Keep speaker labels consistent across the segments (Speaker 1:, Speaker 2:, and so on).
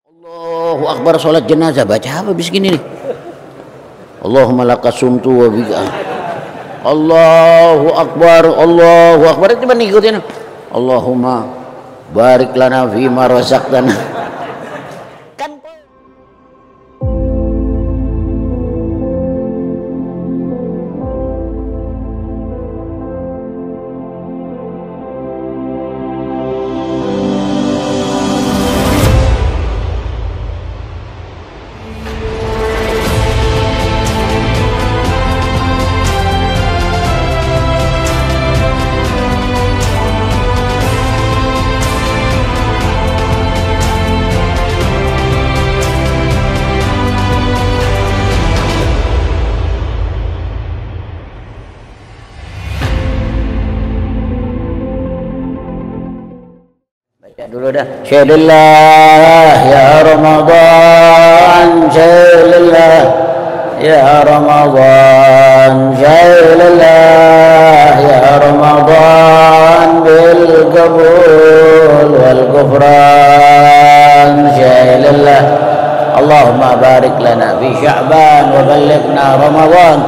Speaker 1: Allahu Akbar, sholat jenazah baca apa bis gini nih? Allahumma lakasumtu wa bika. Allahu Akbar itu mana ikutin? Allahumma barik lana fima razaqtana. Dulu dah. Syadillah ya Ramadan, syadillah ya Ramadan, syadillah ya Ramadan bil qabul wal ghufran, syadillah. Allahumma barik lana fi Sya'ban wa ballighna Ramadan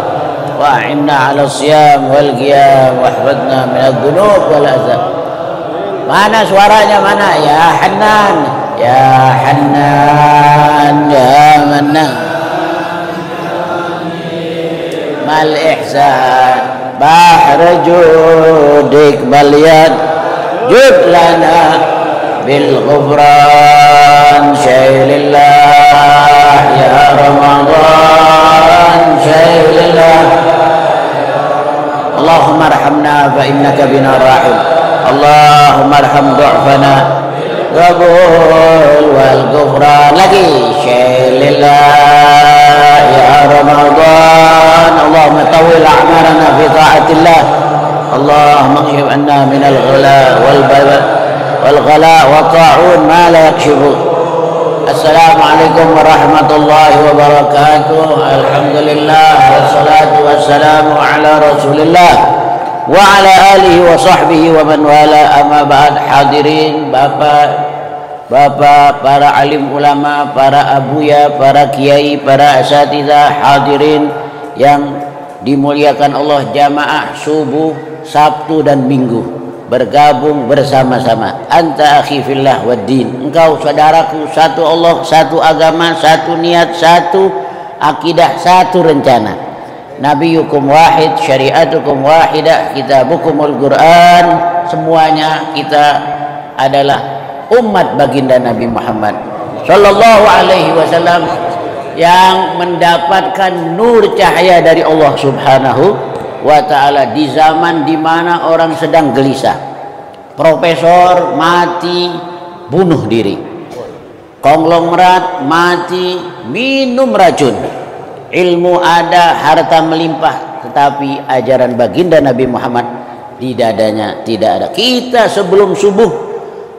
Speaker 1: wa a'inna 'ala siyam wal qiyam wa ihfadna min adh-dhunub wal azab. Mana suaranya mana? Ya Hannan, ya Hannan, ya Mannan. Mal ihsan bahr judik balyan jud lana bil ghufran, syailillah ya Ramadan, syailillah. Allahumma arhamna fa innaka bina rahim. Allahumma arham du'fana qabul wal ghufran. Lagi syailillah ya Ramadan. Allahumma tawil a'marana fi ta'atillah. Allahumma kshif anna min al-ghala wal ghala wa ta'un ma la yakshifu. Assalamualaikum warahmatullahi wabarakatuh. Alhamdulillah wassalatu wassalamu ala rasulillah wa ala alihi wa sahbihi wa man wala, amma ba'd. Hadirin bapak, para alim ulama, para abuya, para kiai, para asatidzah, hadirin yang dimuliakan Allah, jamaah subuh Sabtu dan Minggu bergabung bersama-sama. Anta akhi fillah wad din, engkau saudaraku, satu Allah, satu agama, satu niat, satu akidah, satu rencana. Nabiyukum wahid, syariatukum wahidah, kitabukumul Quran. Semuanya kita adalah umat baginda Nabi Muhammad sallallahu alaihi wasallam yang mendapatkan nur cahaya dari Allah Subhanahu wa ta'ala di zaman di mana orang sedang gelisah. Profesor mati bunuh diri, konglomerat mati minum racun, ilmu ada, harta melimpah, tetapi ajaran baginda Nabi Muhammad di dadanya tidak ada. Kita sebelum subuh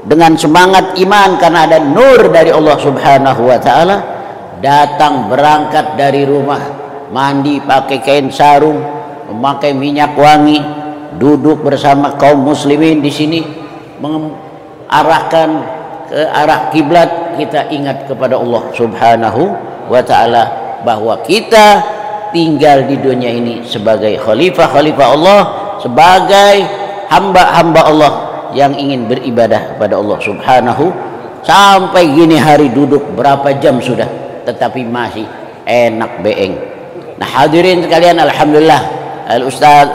Speaker 1: dengan semangat iman karena ada nur dari Allah Subhanahu wa ta'ala, datang berangkat dari rumah, mandi pakai kain sarung, memakai minyak wangi, duduk bersama kaum muslimin di sini, mengarahkan ke arah kiblat. Kita ingat kepada Allah Subhanahu wa ta'ala bahwa kita tinggal di dunia ini sebagai khalifah Allah, sebagai hamba-hamba Allah yang ingin beribadah kepada Allah Subhanahu. Sampai gini hari duduk berapa jam sudah, tetapi masih enak beeng. Nah hadirin sekalian, alhamdulillah Al-Ustaz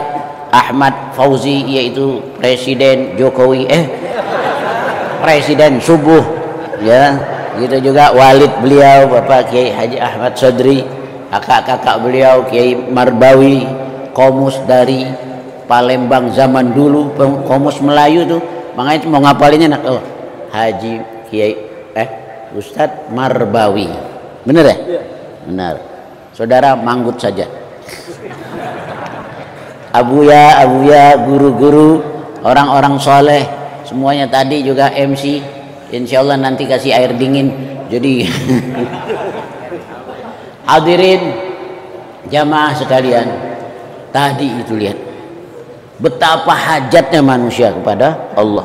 Speaker 1: Ahmad Fauzi, yaitu Presiden Jokowi, Presiden subuh ya, gitu juga walid beliau Bapak Kiai Haji Ahmad Sodri, kakak-kakak beliau Kiai Marbawi, komus dari Palembang zaman dulu, komus Melayu tuh, makanya mau ngapalinnya nak, oh Haji Kiai Ustadz Marbawi, bener ya? Benar. Saudara manggut saja. Abuya, guru-guru, orang-orang soleh, semuanya tadi juga MC. Insya Allah nanti kasih air dingin. Jadi hadirin jamaah sekalian, tadi itu lihat betapa hajatnya manusia kepada Allah.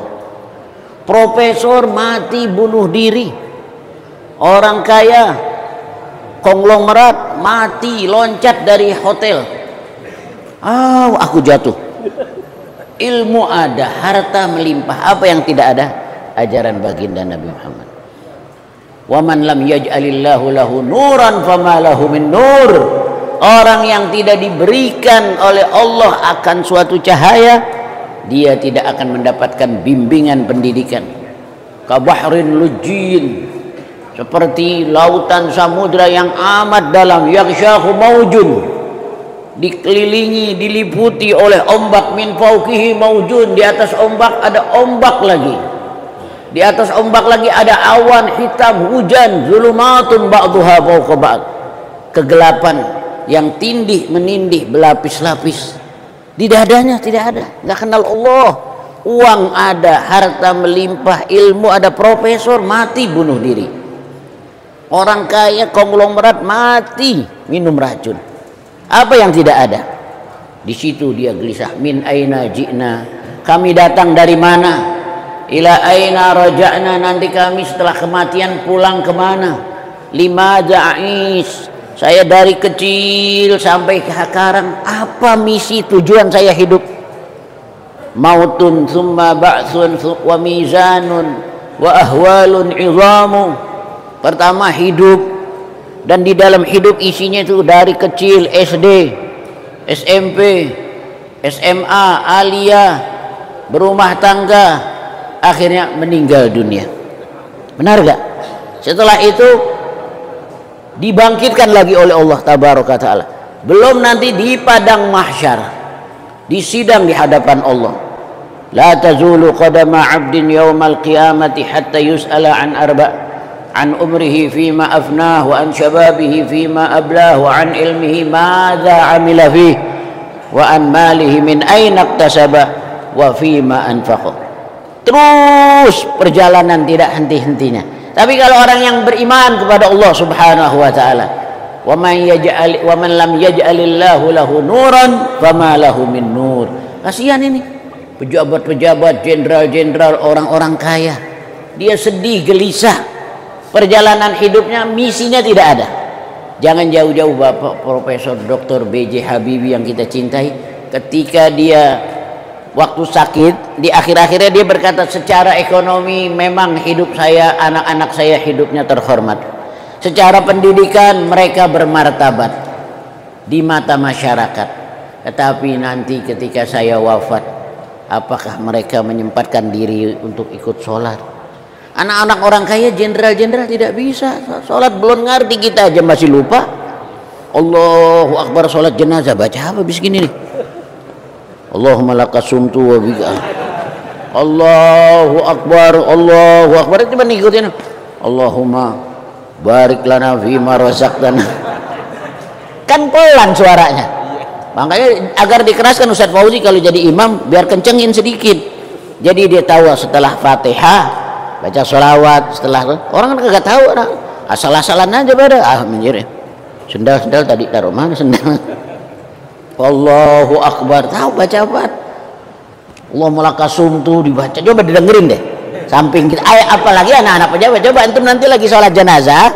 Speaker 1: Profesor mati bunuh diri, Orang kaya konglomerat mati loncat dari hotel, aku jatuh. Ilmu ada, harta melimpah, apa yang tidak ada? Ajaran baginda Nabi Muhammad. Wa man lam yaj'alillahu lahu nuran fama lahu min nur. Orang yang tidak diberikan oleh Allah akan suatu cahaya, dia tidak akan mendapatkan bimbingan pendidikan. Kabahrin lujin, seperti lautan samudra yang amat dalam, yaghshahu maujun, dikelilingi, diliputi oleh ombak, min fauqihi maujun, di atas ombak ada ombak lagi, di atas ombak lagi ada awan hitam, hujan, zulumatun ba'duha fawqa ba'd, kegelapan yang tindih menindih berlapis-lapis. Di dadanya tidak ada, nggak kenal Allah. Uang ada, harta melimpah, ilmu ada, profesor mati bunuh diri. Orang kaya konglomerat mati minum racun. Apa yang tidak ada? Di situ dia gelisah. Min aina ji'na, kami datang dari mana? Ila aina raja'na, nanti kami setelah kematian pulang kemana? Lima ja'is, saya dari kecil sampai sekarang, apa misi tujuan saya hidup? Mautun thumma ba'tsun wa mizanun wa ahwalun izamu. Pertama hidup, dan di dalam hidup isinya itu dari kecil SD, SMP, SMA, aliyah, berumah tangga, akhirnya meninggal dunia. Benar gak? Setelah itu dibangkitkan lagi oleh Allah tabaraka ta'ala. Belum nanti di padang mahsyar, di sidang di hadapan Allah. La tazulu qadama 'abdin yaumal qiyamati hatta yus'ala an arba', an umrihi fima afnah, wa an shababihi fima ablah, wa an ilmihi madza 'amila fihi, wa an malihi min aina iktasaba, wa fima anfaqa. Terus perjalanan tidak henti-hentinya. Tapi kalau orang yang beriman kepada Allah Subhanahu wa taala, wa man lam yaj'alillahu lahu nuran fama lahu min nur. Kasihan ini pejabat-pejabat, jenderal-jenderal, orang-orang kaya. Dia sedih, gelisah. Perjalanan hidupnya, misinya tidak ada. Jangan jauh-jauh Bapak Profesor Dr. B.J. Habibie yang kita cintai, ketika dia waktu sakit di akhir-akhirnya dia berkata, secara ekonomi memang hidup saya, anak-anak saya hidupnya terhormat, secara pendidikan mereka bermartabat di mata masyarakat, tetapi nanti ketika saya wafat, apakah mereka menyempatkan diri untuk ikut sholat? Anak-anak orang kaya, jenderal-jenderal tidak bisa sholat, belum ngerti, kita aja masih lupa. Allahu Akbar, sholat jenazah baca apa bis gini nih? Allahumma lakasumtu wa bika. Allahu Akbar, Allahu Akbar, itu cuma ngikutin. Allahumma barik lana fima razaqtana. Kan pelan suaranya. Makanya agar dikeraskan Ustaz Fauzi kalau jadi imam biar kencengin sedikit. Jadi dia tahu setelah Fatihah baca sholawat, setelah orang kan kagak tahu, asal-asalan aja pada menjadi sendal tadi taruh mana sendal. Allahu Akbar, tahu baca apa? Allahumma lakasumtu dibaca, coba didengerin deh. Samping kita, apalagi anak-anak pejabat, coba antum nanti lagi sholat jenazah,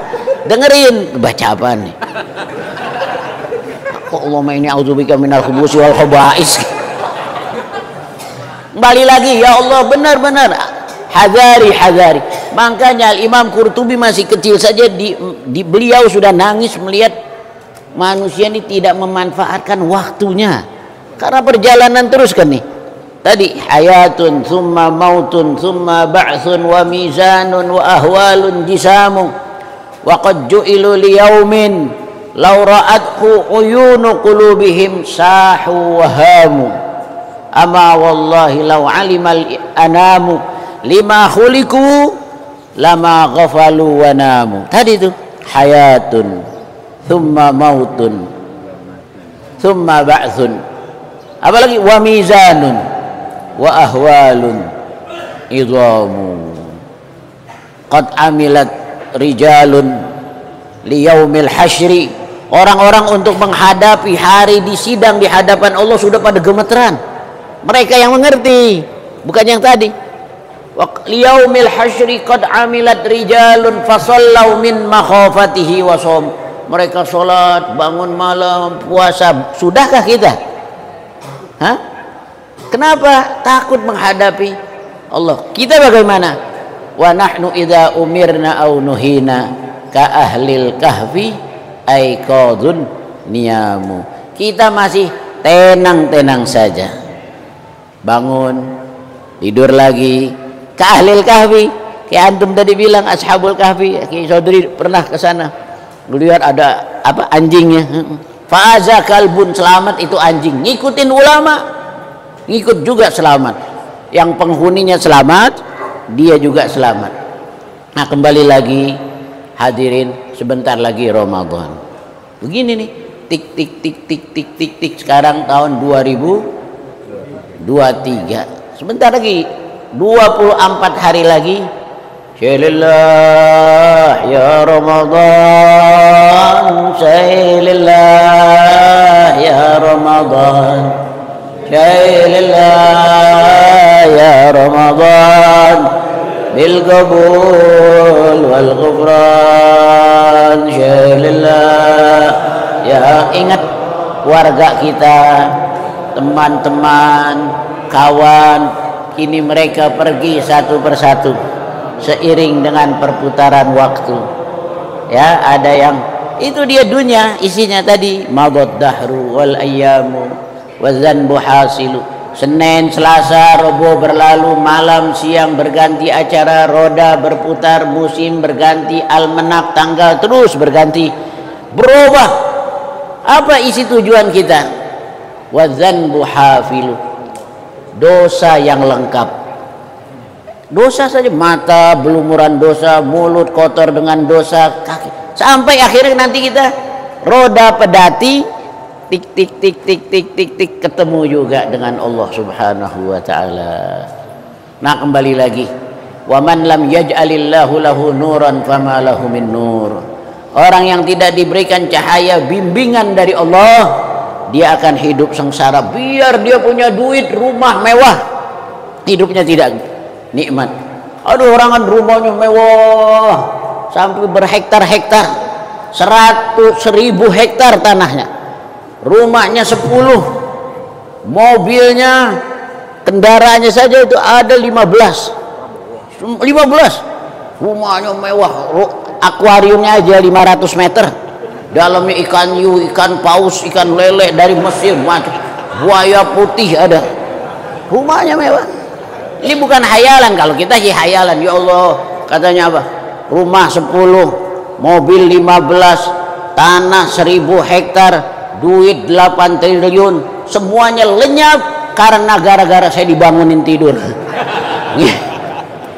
Speaker 1: dengerin baca apa nih? Kok Allahumma inni a'udzubika minal khubusi wal khaba'is. Kembali lagi, ya Allah, benar-benar hadari. Makanya Imam Qurtubi masih kecil saja beliau sudah nangis melihat manusia ini tidak memanfaatkan waktunya, karena perjalanan terus kan nih. Tadi hayatun thumma mautun thumma ba'tsun wa mizanun wa ahwalun jisamu wa qad ju'ilu liyaumin law ra'athu uyunu qulubihim sahu wa hamu ama wallahi law alimal anamu lima khuliku lama ghafalu wa namu. Tadi itu hayatun thumma mautun thumma ba'tsun, apalagi wa mizanun wa ahwalun idhamu qad amilat rijalun liyaumil hasyri. Orang-orang untuk menghadapi hari di sidang di hadapan Allah sudah pada gemeteran. Mereka yang mengerti, bukan yang tadi. wa liyaumil hasyri qad amilat rijalun fasallau min makhafatihi wa shom. Mereka sholat, bangun malam, puasa. Sudahkah kita? Hah? Kenapa takut menghadapi Allah? Kita bagaimana? Wa nahnu idza umirna aw nuhina ka ahlil kahfi aiqadun niyamu. Kita masih tenang-tenang saja, bangun tidur lagi. Ka ahlil kahfi, kayak antum tadi bilang ashabul kahfi. Ki saudari pernah ke sana, lihat ada apa, anjingnya. Fa'aza kalbun, selamat itu anjing. Ngikutin ulama, ngikut juga selamat. Yang penghuninya selamat, dia juga selamat. Nah, kembali lagi hadirin, sebentar lagi Ramadan. Begini nih, tik tik tik tik tik tik tik. Sekarang tahun 2023. Sebentar lagi 24 hari lagi. Syailillah ya Ramadan, syailillah ya Ramadan, syailillah ya Ramadan, bil qabul wal ghufran, syailillah ya. Ingat warga kita, teman-teman, kawan, kini mereka pergi satu persatu seiring dengan perputaran waktu. Ya, ada yang itu dia dunia, isinya tadi madad dahru wal ayyamu wa dzanbu hasilu. Senin, Selasa, Rabu berlalu, malam, siang berganti acara, roda berputar, musim berganti, almanak, tanggal terus berganti, berubah. Apa isi tujuan kita? Wa dzanbu hafilu, dosa yang lengkap. Dosa saja, mata belumuran dosa, mulut kotor dengan dosa, kaki, sampai akhirnya nanti kita roda pedati, tik tik tik tik tik tik tik, ketemu juga dengan Allah Subhanahu wa taala. Nah, kembali lagi, wa man lam yaj'alillahu lahu nuran fama lahu min nur. Orang yang tidak diberikan cahaya bimbingan dari Allah, dia akan hidup sengsara. Biar dia punya duit, rumah mewah, hidupnya tidak nikmat. Aduh, orang kan rumahnya mewah sampai berhektar-hektar, 100.000 hektar tanahnya, rumahnya 10, mobilnya, kendaraannya saja itu ada 15, rumahnya mewah, akuariumnya aja 500 meter, dalamnya ikan hiu, ikan paus, ikan lele dari Mesir, buaya putih ada, rumahnya mewah. Ini bukan hayalan. Kalau kita sih hayalan, ya Allah, katanya apa, rumah 10, mobil 15, tanah 1000 hektar, duit 8 triliun, semuanya lenyap karena gara-gara saya dibangunin tidur.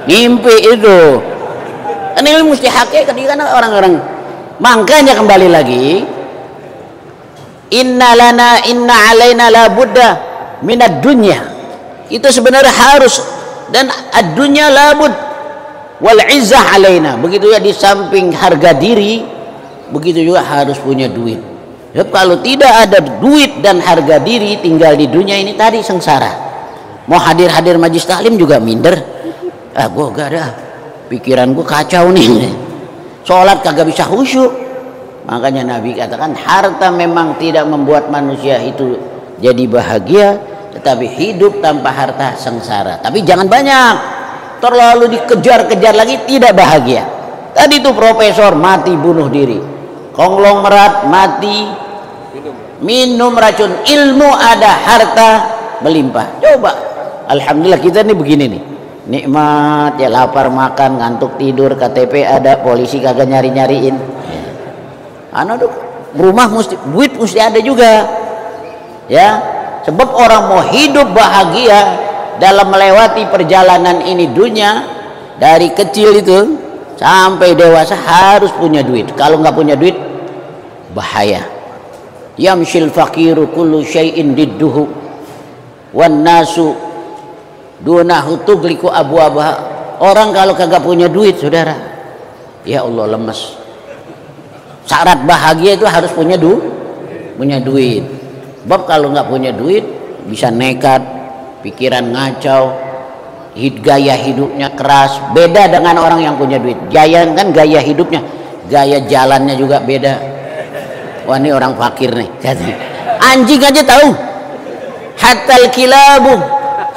Speaker 1: Mimpi itu. Ini mesti hakikat kan orang-orang. Makanya kembali lagi, inna alaina la budda minad dunya. Itu sebenarnya harus, dan ad-dunya labud wal izzah alaina. Begitu ya, di samping harga diri, begitu juga harus punya duit. Ya, kalau tidak ada duit dan harga diri, tinggal di dunia ini tadi sengsara. Mau hadir majlis taklim juga minder. Gua gak ada, pikiran gua kacau nih. Sholat kagak bisa khusyuk. Makanya Nabi katakan, harta memang tidak membuat manusia itu jadi bahagia, tetapi hidup tanpa harta sengsara. Tapi jangan banyak, terlalu dikejar-kejar lagi tidak bahagia. Tadi itu profesor mati bunuh diri, konglomerat mati minum racun, ilmu ada, harta melimpah. Coba, alhamdulillah kita ini begini nih, nikmat ya, lapar makan, ngantuk tidur, KTP ada, polisi kagak nyari-nyariin. Aduh, rumah mesti, duit mesti ada juga, ya. Sebab orang mau hidup bahagia dalam melewati perjalanan ini dunia, dari kecil itu sampai dewasa harus punya duit. Kalau nggak punya duit, bahaya. Yamshil faqiru kullu syai'in didduhu wan nasu dunahu tugliku abwaabah. Orang kalau kagak punya duit, saudara, ya Allah, lemes. Syarat bahagia itu harus punya duit. Sebab kalau nggak punya duit bisa nekat, pikiran ngacau, gaya hidupnya keras, beda dengan orang yang punya duit. Gaya hidupnya, gaya jalannya juga beda. Wah, ini orang fakir nih. Anjing aja tahu. Hatal kilabu,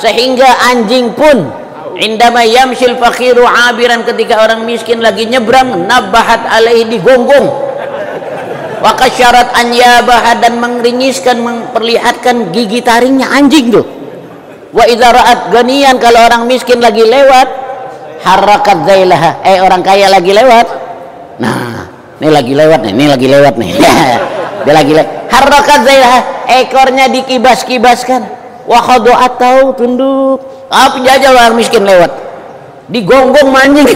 Speaker 1: sehingga anjing pun indama yamshil fakiru abiran, ketika orang miskin lagi nyebrang, nabahat alaihi, digonggong, wa kasyarat an yabaha, dan mengeringiskan, memperlihatkan gigi taringnya anjing tuh. Wa idza ra'at ganiyan, kalau orang miskin lagi lewat, harakat zailaha, orang kaya lagi lewat, nah ini lagi lewat nih dia lagi lewat, harakat zailaha, ekornya dikibas-kibaskan, wa khadu'at, tahu tunduk. Apa jajal orang miskin lewat, digonggong manjing.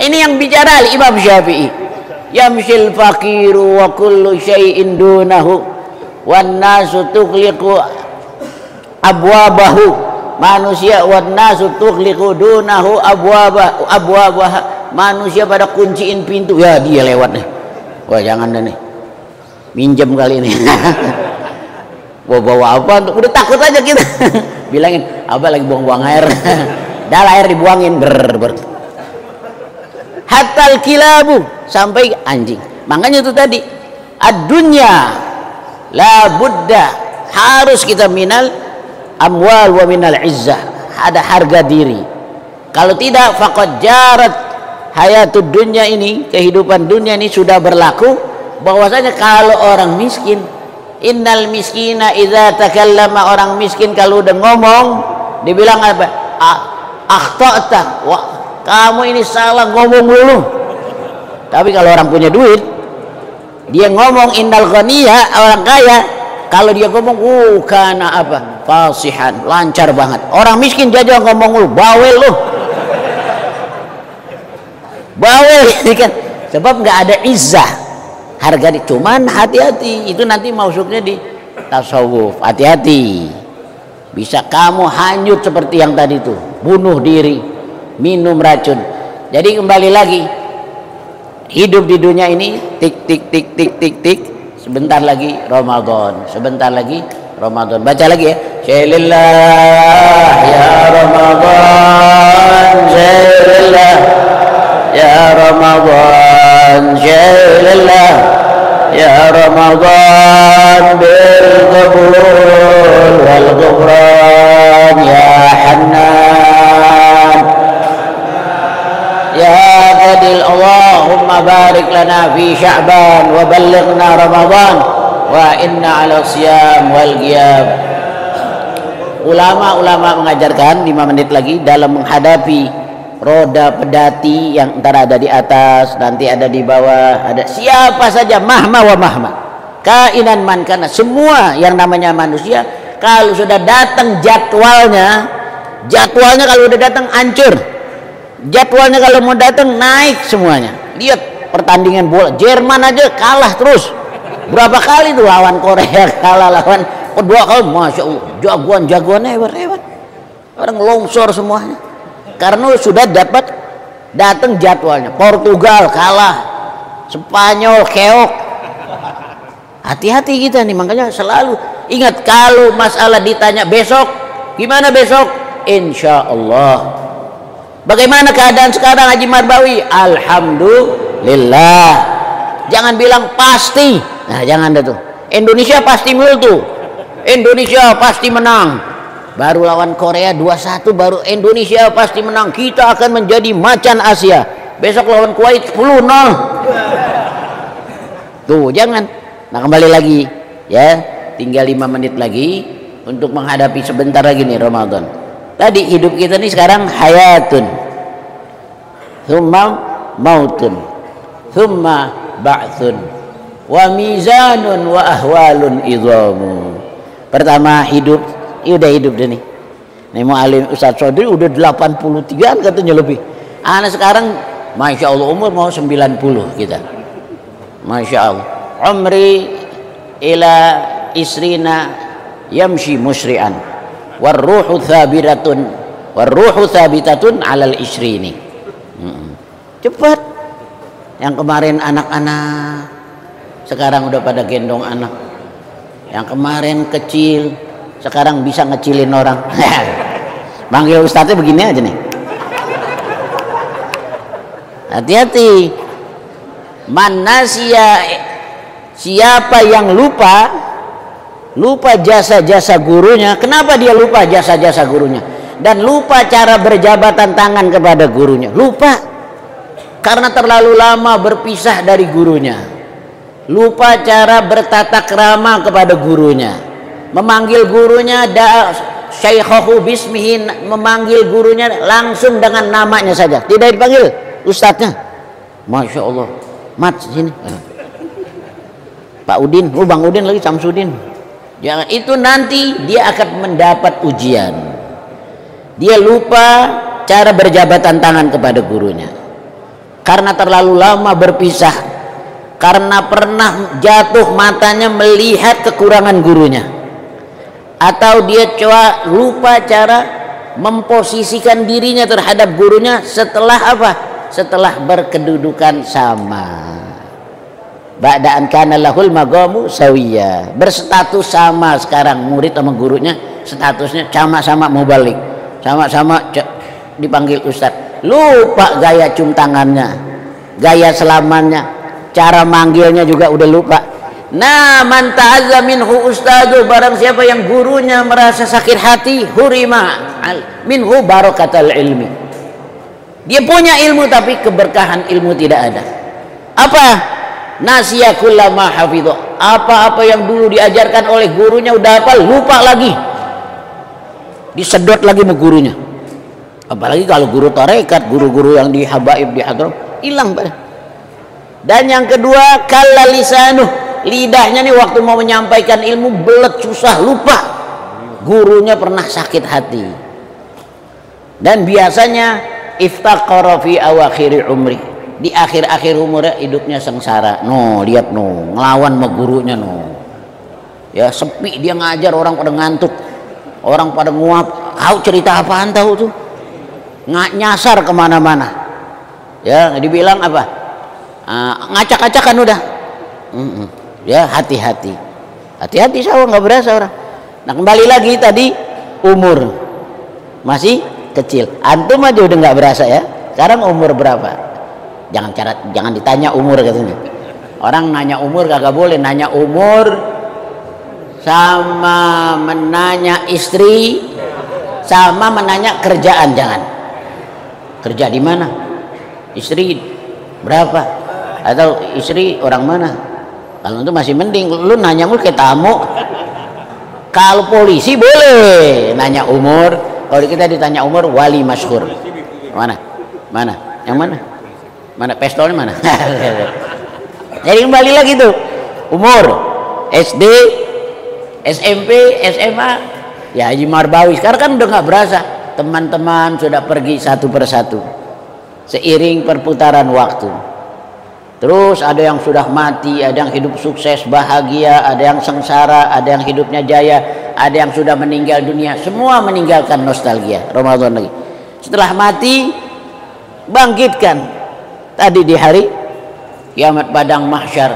Speaker 1: Ini yang bicara Imam Syafi'i. Yamshil fakiru wa kullu syai'in dunahu wan nasu tughliqu abwabahu, manusia wan nasu tughliqu dunahu abwabaha, manusia pada kunciin pintu, ya dia lewat nih. Wah, jangan deh nih, minjem kali ini. Bawa apa? Udah takut aja kita. Bilangin, abah lagi buang-buang air. Dah air dibuangin, ber. Hatal kilabu, sampai anjing. Makanya itu tadi, ad-dunya la budda, harus kita minal amwal wa minal izzah, ada harga diri. Kalau tidak, faqad jarat hayatud dunya, ini kehidupan dunia ini sudah berlaku bahwasanya kalau orang miskin, innal miskina idza takallama, orang miskin kalau udah ngomong dibilang apa? Akhta'ta, wah kamu ini salah ngomong dulu. Tapi kalau orang punya duit, dia ngomong innal ghaniya, orang kaya, kalau dia ngomong kana apa? Fasihan, lancar banget. Orang miskin jajal ngomong lu, bawel lu. Bawel kan, sebab nggak ada izzah. Harga di, cuman hati-hati, itu nanti masuknya di tasawuf. Hati-hati, bisa kamu hanyut seperti yang tadi itu, bunuh diri, minum racun. Jadi kembali lagi, hidup di dunia ini tik tik tik tik tik tik, sebentar lagi Ramadan, sebentar lagi Ramadan. Baca lagi ya, Syailillah ya Ramadan, Syailillah ya Ramadan, Syailillah ya Ramadan, bil qabul wal ghufran ya Hannan ya Fadil. Allahumma barik lana fi Sya'ban wa ballighna Ramadan wa inna ala siyam wal qiyam. Ulama-ulama mengajarkan 5 menit lagi dalam menghadapi roda pedati yang antara ada di atas, nanti ada di bawah, ada siapa saja, mahma wa mahma, kainan man kana, semua yang namanya manusia, kalau sudah datang jadwalnya kalau udah datang hancur, jadwalnya kalau mau datang naik semuanya. Lihat pertandingan bola, Jerman aja kalah terus berapa kali tuh lawan Korea, kalah lawan kedua kali, masya Allah, jagoannya hebat, orang longsor semuanya. Karena sudah dapat datang jadwalnya. Portugal kalah, Spanyol keok. Hati-hati kita nih, makanya selalu ingat kalau masalah ditanya besok, gimana besok? Insya Allah. Bagaimana keadaan sekarang Haji Marbawi? Alhamdulillah. Jangan bilang pasti. Nah, jangan dah tuh. Indonesia pasti multu. Indonesia pasti menang. Baru lawan Korea 2-1, baru Indonesia pasti menang, kita akan menjadi macan Asia. Besok lawan Kuwait 10-0. Tuh, jangan. Nah, kembali lagi ya, tinggal 5 menit lagi untuk menghadapi sebentar lagi nih Ramadan. Tadi hidup kita nih sekarang hayatun, thumma mautun, thumma ba'thun, wa mizanun wa ahwalun idhamu. Pertama hidup, udah hidup deh nih. Nih mau alim Ustaz Sodri udah 83 katanya lebih. Anak sekarang Masya Allah umur mau 90 kita. Masya Allah. Umri ila isrina yamshi musri'an. Warruhu thabitatun alal isrini. Cepat. Yang kemarin anak-anak sekarang udah pada gendong anak. Yang kemarin kecil sekarang bisa ngecilin orang. Manggil ustadznya begini aja nih. Hati-hati. Man nasiya, siapa yang lupa jasa-jasa gurunya. Kenapa dia lupa jasa-jasa gurunya? Dan lupa cara berjabatan tangan kepada gurunya. Lupa karena terlalu lama berpisah dari gurunya. Lupa cara bertata krama kepada gurunya. Memanggil gurunya syaikhahu bismihi, memanggil gurunya langsung dengan namanya saja, tidak dipanggil ustadznya. Masya Allah, Mat sini, Pak Udin, Bang Udin lagi, Samsudin. Jangan, itu nanti dia akan mendapat ujian. Dia lupa cara berjabatan tangan kepada gurunya karena terlalu lama berpisah, karena pernah jatuh matanya melihat kekurangan gurunya, atau dia lupa cara memposisikan dirinya terhadap gurunya setelah apa? Setelah berkedudukan sama. Ba'da'an kana lahul maqamu sawiyya, berstatus sama sekarang murid sama gurunya, statusnya sama-sama mubalik, sama-sama dipanggil ustaz. Lupa gaya cium tangannya, gaya selamannya, cara manggilnya juga udah lupa. Nah, man ta'azza minhu ustadu, barang siapa yang gurunya merasa sakit hati, hurima minhu barakatal ilmi. Dia punya ilmu tapi keberkahan ilmu tidak ada. Apa? Nasiya kullama hafidho, apa-apa yang dulu diajarkan oleh gurunya udah hafal, lupa lagi, disedot lagi sama gurunya. Apalagi kalau guru tarekat, guru-guru yang di habaib, di hadram, hilang. Dan yang kedua, kalla lisanuh, lidahnya nih waktu mau menyampaikan ilmu belet, susah, lupa gurunya pernah sakit hati. Dan biasanya iftaqara fi awakhiri umri, di akhir-akhir umurnya hidupnya sengsara. No, lihat no, ngelawan sama gurunya no. Ya sepi, dia ngajar orang pada ngantuk, orang pada nguap. Tahu cerita apaan tahu tuh? Nyasar kemana-mana. Ya dibilang apa? Ngacak-acakan udah. Ya hati-hati, hati-hati sawa nggak berasa orang. Nah kembali lagi tadi umur masih kecil, antum aja udah nggak berasa ya. Sekarang umur berapa? Jangan ditanya umur katanya. Orang nanya umur kagak boleh, nanya umur sama menanya istri sama menanya kerjaan jangan. Kerja di mana? Istri berapa? Atau istri orang mana? Kalau itu masih mending, lu nanya mulu kayak tamu. Kalau polisi boleh nanya umur. Kalau kita ditanya umur, wali masyhur. Mana? Yang mana? Mana pistolnya mana? Jadi kembali lagi tuh, umur SD, SMP, SMA, ya Haji Marbawi. Sekarang kan udah nggak berasa. Teman-teman sudah pergi satu persatu seiring perputaran waktu. Terus ada yang sudah mati, ada yang hidup sukses, bahagia, ada yang sengsara, ada yang hidupnya jaya, ada yang sudah meninggal dunia. Semua meninggalkan nostalgia Ramadan lagi. Setelah mati, bangkitkan. Tadi di hari kiamat padang mahsyar,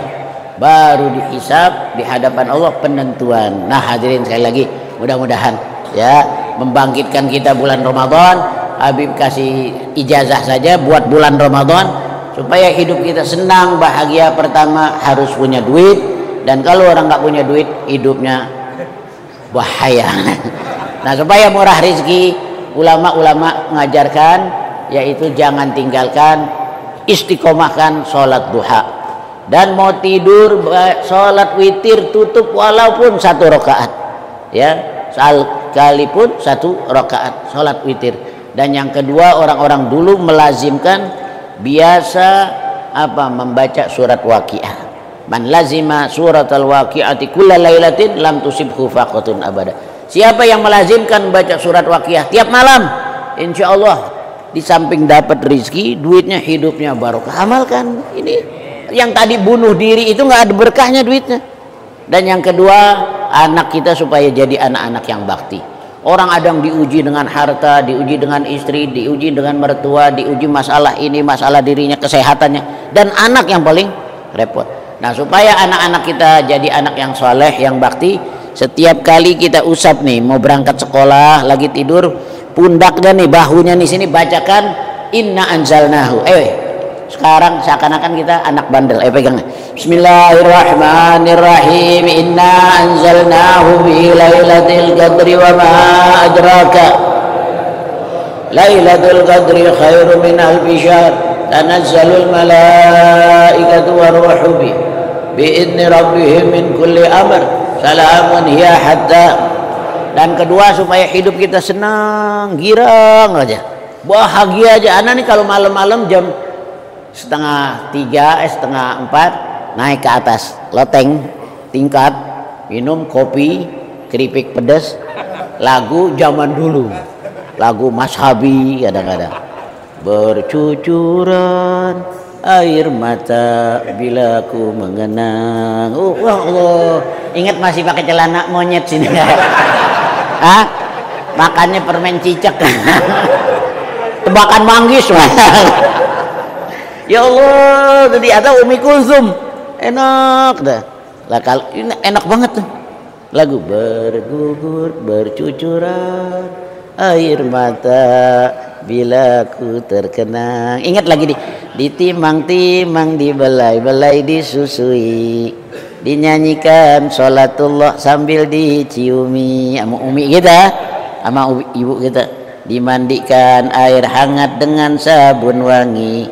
Speaker 1: baru dihisab di hadapan Allah penentuan. Nah hadirin sekali lagi, mudah-mudahan ya membangkitkan kita bulan Ramadan. Habib kasih ijazah saja buat bulan Ramadan, supaya hidup kita senang, bahagia. Pertama harus punya duit, dan kalau orang nggak punya duit hidupnya bahaya. Nah supaya murah rezeki, ulama-ulama mengajarkan yaitu jangan tinggalkan, istiqomahkan sholat duha, dan mau tidur sholat witir tutup walaupun 1 rakaat ya, sekalipun 1 rakaat sholat witir. Dan yang kedua, orang-orang dulu melazimkan biasa apa? Membaca surat Waqiah. Man lazima suratal waqi'ati kulla lailatin lam tusibhu faqatun abada. Siapa yang melazimkan membaca surat Waqiah tiap malam, insya Allah di samping dapat rezeki, duitnya, hidupnya barokah. Amalkan ini. Yang tadi bunuh diri itu nggak ada berkahnya duitnya. Dan yang kedua, anak kita supaya jadi anak-anak yang bakti. Orang ada yang diuji dengan harta, diuji dengan istri, diuji dengan mertua, diuji masalah ini, masalah dirinya, kesehatannya, dan anak yang paling repot. Nah supaya anak-anak kita jadi anak yang soleh, yang bakti, setiap kali kita usap nih, mau berangkat sekolah, lagi tidur, pundaknya nih, bahunya nih, sini bacakan inna anzalnahu. Sekarang seakan-akan kita anak bandel. Pegang. Bismillahirrahmanirrahim. Inna anzalnahu fi lailatul qadri wa ma adraka lailatul qadri khairum min alfi syahr. Tanazzalul malaikatu waruhu biidzni rabbihim min kulli amr. Salamun hiya hatta. Dan kedua, supaya hidup kita senang, girang aja, bahagia aja. Anak nih kalau malam-malam jam setengah 3, setengah 4 naik ke atas loteng tingkat, minum kopi, keripik pedas, lagu zaman dulu, lagu Mas Habi kadang-kadang. Bercucuran air mata bila ku mengenang. Allah, ingat masih pakai celana monyet sini. Makannya permen cicak. Tebakan manggis. Ya Allah, tadi ada Umi Kulsum, enak dah. Lah kalau ini enak banget tuh. Lagu bergugur bercucuran air mata bila ku terkenang. Ingat lagi ditimang-timang, dibelai-belai, disusui, dinyanyikan sholatullah sambil diciumi sama umi kita, sama ibu kita. Dimandikan air hangat dengan sabun wangi,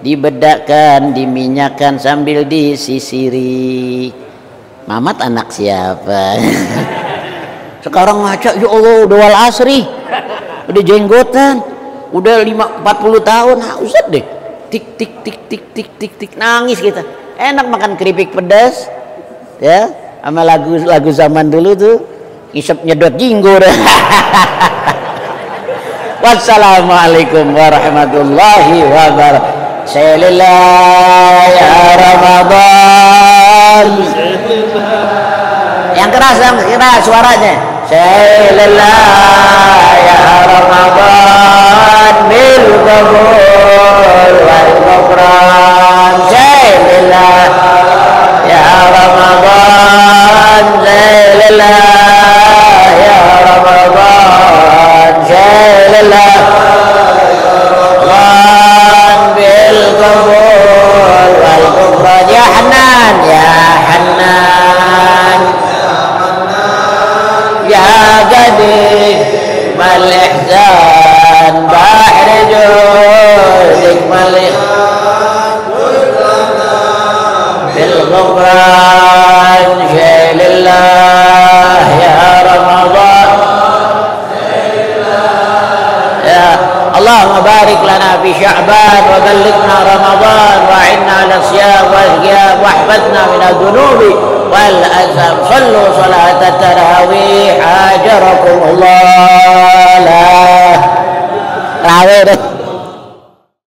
Speaker 1: dibedakkan, diminyakan sambil disisiri. Mamat anak siapa? Sekarang ngaca, ya Allah, udah wal asri, udah jenggotan, udah 40 tahun, usah deh, tik tik tik tik tik tik tik, nangis kita. Enak makan keripik pedas, ya, sama lagu zaman dulu tuh, isep nyedot jinggur. Wassalamualaikum warahmatullahi wabarakatuh. Selillah ya Ramadan. Yang keras suaranya. Selillah ya Ramadan bil qabul wal ghufran. Selillah ya Ramadan. Selillah ya Ramadan. Selillah wal ghufran. Ya Hanan, ya Hanan, ya Qadir mal ihsan bahr judik malik bil ghufran. Shalillah ya Ramadan. Ya Allahumma barik lana fi Sya'ban wa ballighna Ramadan wa inna ala siyam wal qiyam wahfadna min ad-dunubi wal azam. Sallu salat tarawih ajarakum Allah. La